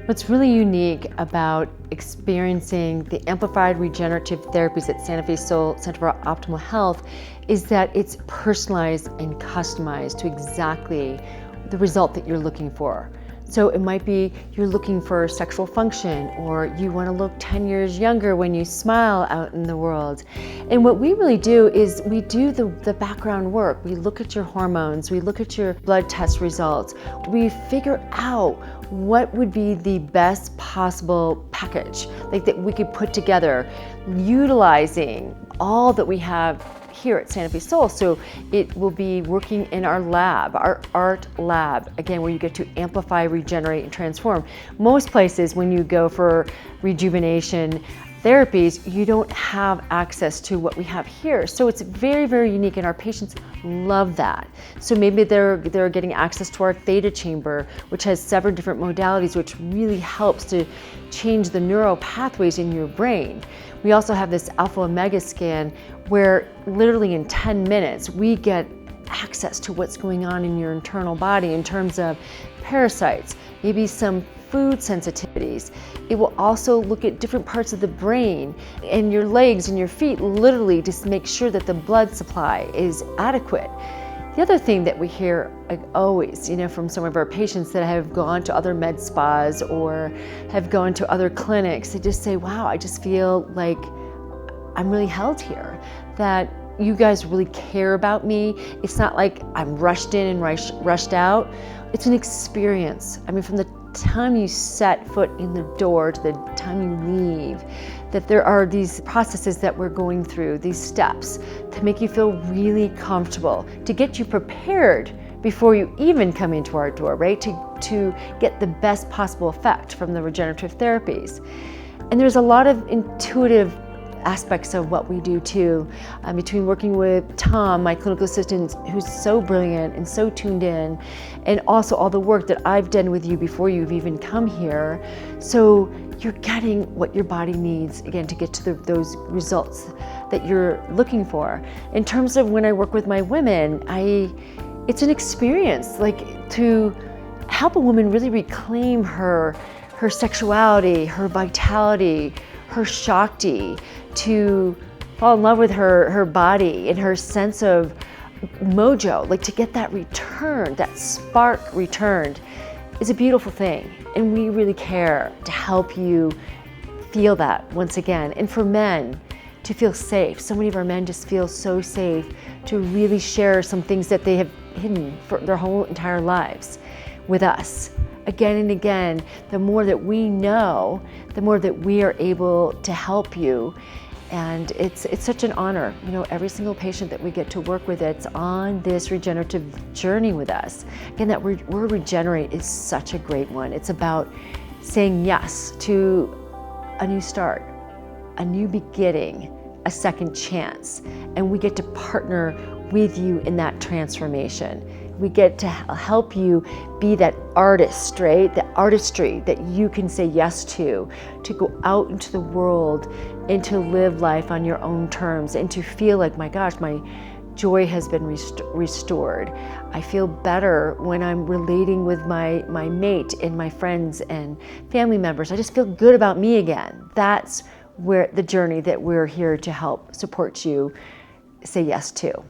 What's really unique about experiencing the amplified regenerative therapies at Santa Fe Soul Center for Optimal Health is that it's personalized and customized to exactly the result that you're looking for. So it might be you're looking for sexual function, or you want to look 10 years younger when you smile out in the world. And what we really do is we do the background work. We look at your hormones, we look at your blood test results. We figure out what would be the best possible package that we could put together, utilizing all that we have here at Santa Fe Soul. So it will be working in our lab, our A.R.T lab, again, where you get to amplify, regenerate, and transform. Most places, when you go for rejuvenation therapies, you don't have access to what we have here. So it's very, very unique, and our patients love that. So maybe they're getting access to our theta chamber, which has 7 different modalities, which really helps to change the neural pathways in your brain. We also have this alpha omega scan where literally in 10 minutes we get access to what's going on in your internal body in terms of parasites, maybe some food sensitivities. It will also look at different parts of the brain and your legs and your feet, literally just make sure that the blood supply is adequate. The other thing that we hear always, from some of our patients that have gone to other med spas or have gone to other clinics, they just say, wow, I just feel like I'm really held here, that you guys really care about me. It's not like I'm rushed in and rushed out. It's an experience. I mean, from the time you set foot in the door to the time you leave, that there are these processes that we're going through, these steps to make you feel really comfortable, to get you prepared before you even come into our door, right? To get the best possible effect from the regenerative therapies. And there's a lot of intuitive aspects of what we do too, between working with Tom, my clinical assistant, who's so brilliant and so tuned in, and also all the work that I've done with you before you've even come here. So you're getting what your body needs, again, to get to those results that you're looking for. In terms of when I work with my women, it's an experience, to help a woman really reclaim her sexuality, her vitality, her Shakti, to fall in love with her body and her sense of mojo, to get that return, that spark returned, is a beautiful thing. And we really care to help you feel that once again. And for men, to feel safe. So many of our men just feel so safe to really share some things that they have hidden for their whole entire lives with us. Again and again, the more that we know, the more that we are able to help you. And it's such an honor, every single patient that we get to work with that's on this regenerative journey with us. Again, that word regenerate is such a great one. It's about saying yes to a new start, a new beginning, a second chance. And we get to partner with you in that transformation. We get to help you be that artist, right? The artistry that you can say yes to go out into the world and to live life on your own terms, and to feel like, my gosh, my joy has been restored. I feel better when I'm relating with my mate and my friends and family members. I just feel good about me again. That's where the journey that we're here to help support you say yes to.